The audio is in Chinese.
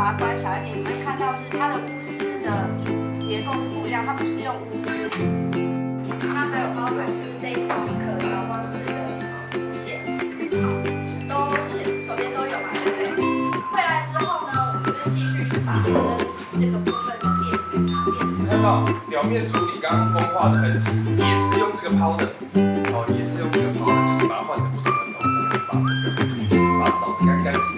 把它关小一点，你会看到是它的钨丝的结构是不一样，它不是用钨丝，它还有包含这一条可调光式的线，好，手边都有嘛，对不对？回来之后呢，我们就继续去把这个部分的电给它电。看到表面处理刚刚风化的痕迹，也是用这个powder，也是用这个powder，就是把它换成不同的头，上面把这个把它扫得干干净净。